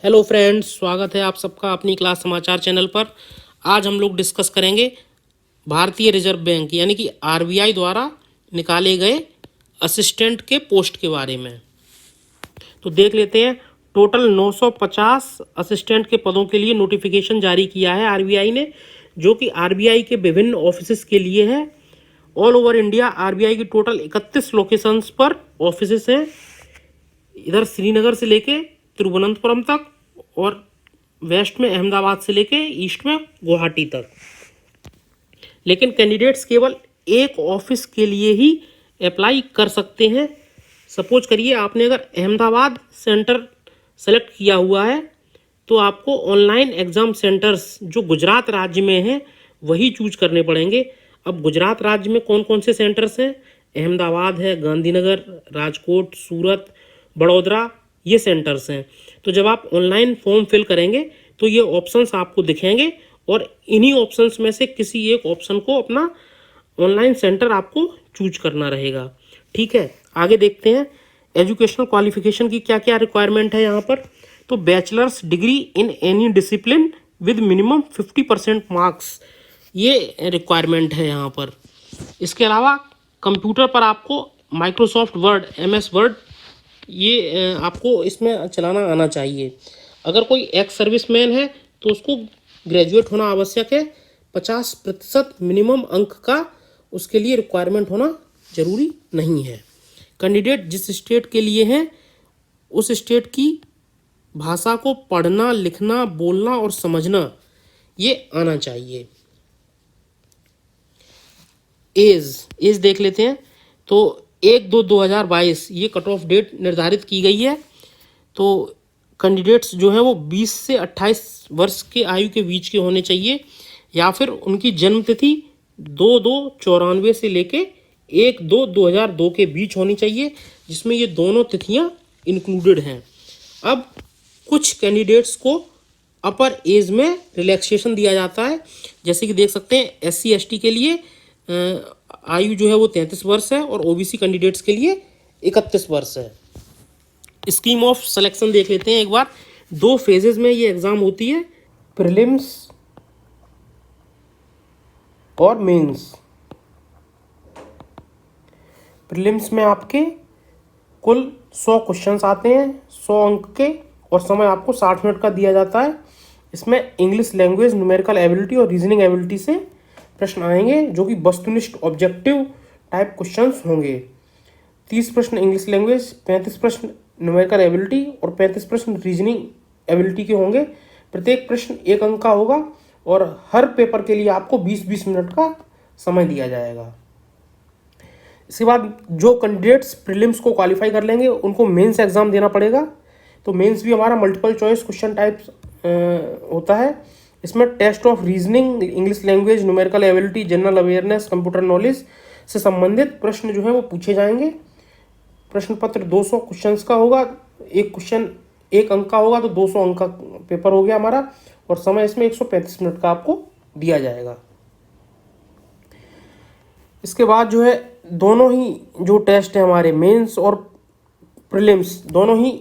Hello friends, स्वागत है आप सबका अपनी क्लास समाचार चैनल पर। आज हम लोग डिस्कस करेंगे भारतीय रिजर्व बैंक यानी कि आरबीआई द्वारा निकाले गए असिस्टेंट के पोस्ट के बारे में। तो देख लेते हैं। टोटल 950 असिस्टेंट के पदों के लिए नोटिफिकेशन जारी किया है आरबीआई ने, जो कि आरबीआई के विभिन्न ऑफिस के लिए है। ऑल ओवर इंडिया आरबीआई की टोटल 31 लोकेशंस पर ऑफिस हैं, इधर श्रीनगर से लेके तिरुवनंतपुरम तक, और वेस्ट में अहमदाबाद से लेके ईस्ट में गुवाहाटी तक। लेकिन कैंडिडेट्स केवल एक ऑफिस के लिए ही अप्लाई कर सकते हैं। सपोज करिए आपने अगर अहमदाबाद सेंटर सेलेक्ट किया हुआ है तो आपको ऑनलाइन एग्ज़ाम सेंटर्स जो गुजरात राज्य में हैं वही चूज करने पड़ेंगे। अब गुजरात राज्य में कौन कौन से सेंटर्स हैं? अहमदाबाद है, गांधीनगर, राजकोट, सूरत, बड़ौदा, ये सेंटर्स हैं। तो जब आप ऑनलाइन फॉर्म फिल करेंगे तो ये ऑप्शंस आपको दिखेंगे और इन्हीं ऑप्शंस में से किसी एक ऑप्शन को अपना ऑनलाइन सेंटर आपको चूज करना रहेगा। ठीक है, आगे देखते हैं एजुकेशनल क्वालिफिकेशन की क्या क्या रिक्वायरमेंट है यहाँ पर। तो bachelors degree in any discipline with minimum 50% marks, ये रिक्वायरमेंट है यहाँ पर। इसके अलावा कंप्यूटर पर आपको माइक्रोसॉफ्ट वर्ड, MS वर्ड, ये आपको इसमें चलाना आना चाहिए। अगर कोई एक्स सर्विसमैन है तो उसको ग्रेजुएट होना आवश्यक है। 50% मिनिमम अंक का उसके लिए रिक्वायरमेंट होना जरूरी नहीं है। कैंडिडेट जिस स्टेट के लिए हैं उस स्टेट की भाषा को पढ़ना, लिखना, बोलना और समझना ये आना चाहिए। एज देख लेते हैं। तो 1/2/2022 ये कट ऑफ डेट निर्धारित की गई है। तो कैंडिडेट्स जो हैं वो 20 से 28 वर्ष के आयु के बीच के होने चाहिए, या फिर उनकी जन्म तिथि 2/2/94 से लेके 1/2/2002 के बीच होनी चाहिए, जिसमें ये दोनों तिथियां इंक्लूडेड हैं। अब कुछ कैंडिडेट्स को अपर एज में रिलैक्सेशन दिया जाता है, जैसे कि देख सकते हैं SC ST के लिए आयु जो है वो 33 वर्ष है और OBC कैंडिडेट्स के लिए 31 वर्ष है। स्कीम ऑफ सिलेक्शन देख लेते हैं एक बार। 2 फेजेस में ये एग्ज़ाम होती है, प्रीलिम्स और मेंस। प्रीलिम्स में आपके कुल 100 क्वेश्चंस आते हैं 100 अंक के, और समय आपको 60 मिनट का दिया जाता है। इसमें इंग्लिश लैंग्वेज, न्यूमेरिकल एबिलिटी और रीजनिंग एबिलिटी से प्रश्न आएंगे, जो कि वस्तुनिष्ठ ऑब्जेक्टिव टाइप क्वेश्चंस होंगे। 30 प्रश्न इंग्लिश लैंग्वेज, 35 प्रश्न न्यूमेरिकल एबिलिटी और 35 प्रश्न रीजनिंग एबिलिटी के होंगे। प्रत्येक प्रश्न 1 अंक का होगा और हर पेपर के लिए आपको 20-20 मिनट का समय दिया जाएगा। इसके बाद जो कैंडिडेट्स प्रीलिम्स को क्वालिफाई कर लेंगे उनको मेंस एग्जाम देना पड़ेगा। तो मेंस भी हमारा मल्टीपल चॉइस क्वेश्चन टाइप्स होता है। इसमें test of reasoning, English language, numerical ability, general awareness, computer knowledge से संबंधित प्रश्न जो है वो पूछे जाएंगे। प्रश्न पत्र 200 क्वेश्चंस का होगा। एक क्वेश्चन 1 अंक का होगा, तो 200 अंक का पेपर हो गया हमारा, और समय इसमें 135 मिनट का आपको दिया जाएगा। इसके बाद जो है दोनों ही जो टेस्ट है हमारे मेंस और प्रीलिम्स दोनों ही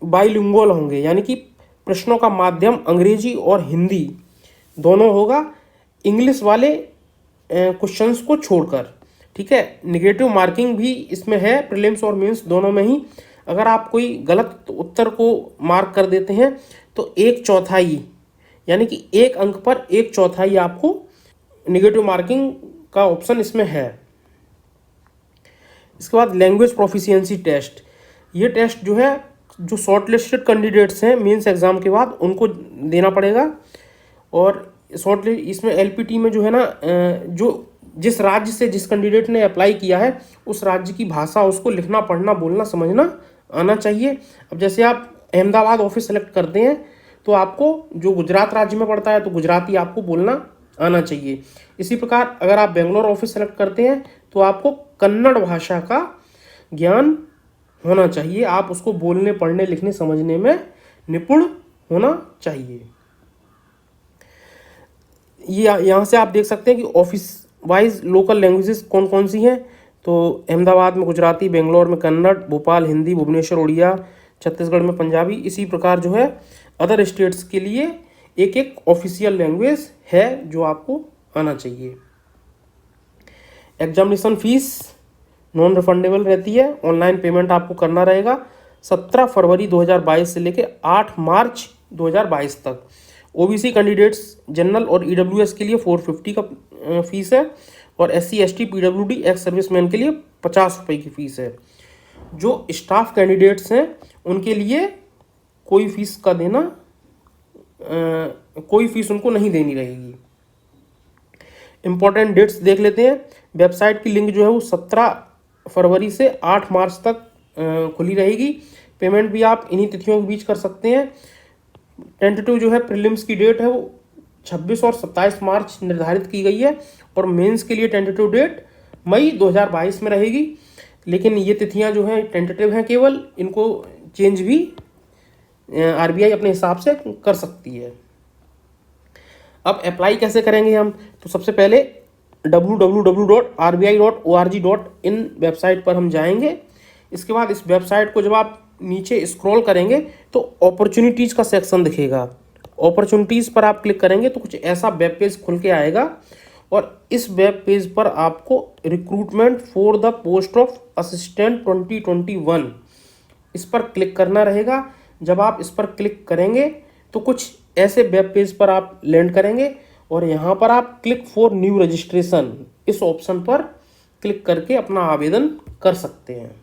बाइलिंगुअल होंगे, यानी कि प्रश्नों का माध्यम अंग्रेजी और हिंदी दोनों होगा, इंग्लिश वाले क्वेश्चंस को छोड़कर। ठीक है, नेगेटिव मार्किंग भी इसमें है प्रीलिम्स और मेंस दोनों में ही। अगर आप कोई गलत उत्तर को मार्क कर देते हैं तो 1/4 यानी कि 1 अंक पर 1/4 आपको नेगेटिव मार्किंग का ऑप्शन इसमें है। इसके बाद लैंग्वेज प्रोफिशिएंसी टेस्ट, ये टेस्ट जो है जो शॉर्टलिस्टेड कैंडिडेट्स हैं मेंस एग्ज़ाम के बाद उनको देना पड़ेगा। और इसमें LPT में जो है ना, जो जिस राज्य से जिस कैंडिडेट ने अप्लाई किया है उस राज्य की भाषा उसको लिखना, पढ़ना, बोलना, समझना आना चाहिए। अब जैसे आप अहमदाबाद ऑफिस सेलेक्ट करते हैं तो आपको जो गुजरात राज्य में पड़ता है तो गुजराती आपको बोलना आना चाहिए। इसी प्रकार अगर आप बेंगलोर ऑफिस सेलेक्ट करते हैं तो आपको कन्नड़ भाषा का ज्ञान होना चाहिए। आप उसको बोलने, पढ़ने, लिखने, समझने में निपुण होना चाहिए। ये यहाँ से आप देख सकते हैं कि ऑफिस वाइज लोकल लैंग्वेजेस कौन कौन सी हैं। तो अहमदाबाद में गुजराती, बेंगलोर में कन्नड़, भोपाल हिंदी, भुवनेश्वर उड़िया, छत्तीसगढ़ में पंजाबी। इसी प्रकार जो है अदर स्टेट्स के लिए एक एक ऑफिशियल लैंग्वेज है जो आपको आना चाहिए। एग्जामिनेशन फीस नॉन रिफंडेबल रहती है, ऑनलाइन पेमेंट आपको करना रहेगा 17 फरवरी 2022 से लेकर 8 मार्च 2022 तक। ओबीसी कैंडिडेट्स जनरल और ईडब्ल्यूएस के लिए 450 का फीस है और SC ST PWD ex serviceman के लिए 50 रुपये की फ़ीस है। जो स्टाफ कैंडिडेट्स हैं उनके लिए कोई फीस का देना कोई फीस उनको नहीं देनी रहेगी। इम्पॉर्टेंट डेट्स देख लेते हैं। वेबसाइट की लिंक जो है वो 17 फरवरी से 8 मार्च तक खुली रहेगी। पेमेंट भी आप इन्हीं तिथियों के बीच कर सकते हैं। टेंटेटिव जो है प्रीलिम्स की डेट है वो 26 और 27 मार्च निर्धारित की गई है और मेंस के लिए टेंटेटिव डेट मई 2022 में रहेगी। लेकिन ये तिथियां जो हैं टेंटेटिव हैं केवल, इनको चेंज भी आरबीआई अपने हिसाब से कर सकती है। अब अप्लाई कैसे करेंगे हम, तो सबसे पहले www.rbi.org.in वेबसाइट पर हम जाएंगे। इसके बाद इस वेबसाइट को जब आप नीचे स्क्रॉल करेंगे तो अपॉर्चुनिटीज़ का सेक्शन दिखेगा। अपॉर्चुनिटीज़ पर आप क्लिक करेंगे तो कुछ ऐसा वेब पेज खुल के आएगा और इस वेब पेज पर आपको recruitment for the post of assistant 2021 इस पर क्लिक करना रहेगा। जब आप इस पर क्लिक करेंगे तो कुछ ऐसे वेब पेज पर आप लैंड करेंगे और यहाँ पर आप क्लिक फॉर न्यू रजिस्ट्रेशन इस ऑप्शन पर क्लिक करके अपना आवेदन कर सकते हैं।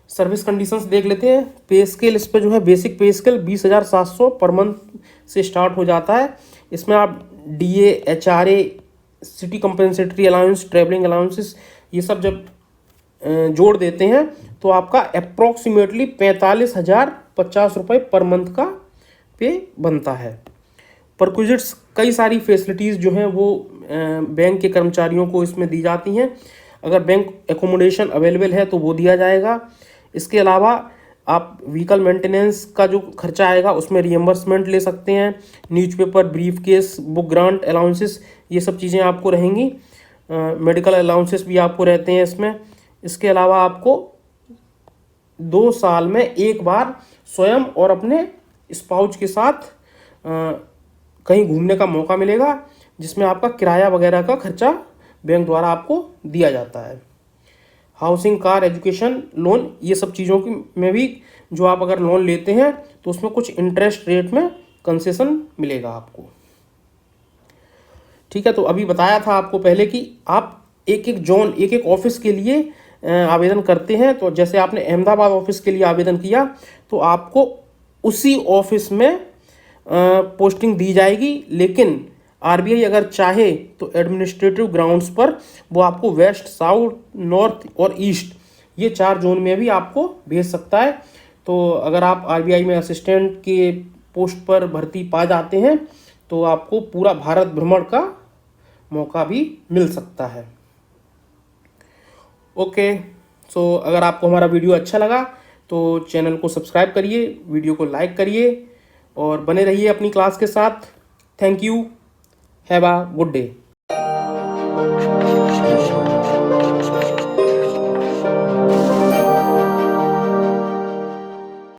सर्विस कंडीशंस देख लेते हैं। पे स्केल इस पर जो है बेसिक पे स्केल 20,700 पर मंथ से स्टार्ट हो जाता है। इसमें आप DA, HRA, city compensatory allowance, travelling allowances ये सब जब जोड़ देते हैं तो आपका अप्रॉक्सीमेटली 45,050 रुपये पर मंथ का पे बनता है। परक्विजिट्स कई सारी फैसिलिटीज़ जो हैं वो बैंक के कर्मचारियों को इसमें दी जाती हैं। अगर बैंक एकोमोडेशन अवेलेबल है तो वो दिया जाएगा। इसके अलावा आप व्हीकल मेंटेनेंस का जो खर्चा आएगा उसमें रिएम्बर्समेंट ले सकते हैं। Newspaper, brief case, book grant allowances ये सब चीज़ें आपको रहेंगी। मेडिकल अलाउंसेस भी आपको रहते हैं इसमें। इसके अलावा आपको 2 साल में एक बार स्वयं और अपने स्पाउस के साथ कहीं घूमने का मौका मिलेगा, जिसमें आपका किराया वगैरह का खर्चा बैंक द्वारा आपको दिया जाता है। हाउसिंग, कार, एजुकेशन लोन ये सब चीज़ों की में भी जो आप अगर लोन लेते हैं तो उसमें कुछ इंटरेस्ट रेट में कंसेशन मिलेगा आपको। ठीक है, तो अभी बताया था आपको पहले कि आप एक एक जोन, एक एक ऑफिस के लिए आवेदन करते हैं। तो जैसे आपने अहमदाबाद ऑफिस के लिए आवेदन किया तो आपको उसी ऑफिस में पोस्टिंग दी जाएगी, लेकिन आरबीआई अगर चाहे तो एडमिनिस्ट्रेटिव ग्राउंड्स पर वो आपको वेस्ट, साउथ, नॉर्थ और ईस्ट ये 4 जोन में भी आपको भेज सकता है। तो अगर आप आरबीआई में असिस्टेंट के पोस्ट पर भर्ती पा जाते हैं तो आपको पूरा भारत भ्रमण का मौका भी मिल सकता है। ओके, सो अगर आपको हमारा वीडियो अच्छा लगा तो चैनल को सब्सक्राइब करिए, वीडियो को लाइक करिए और बने रहिए अपनी क्लास के साथ। Thank you, have a good day.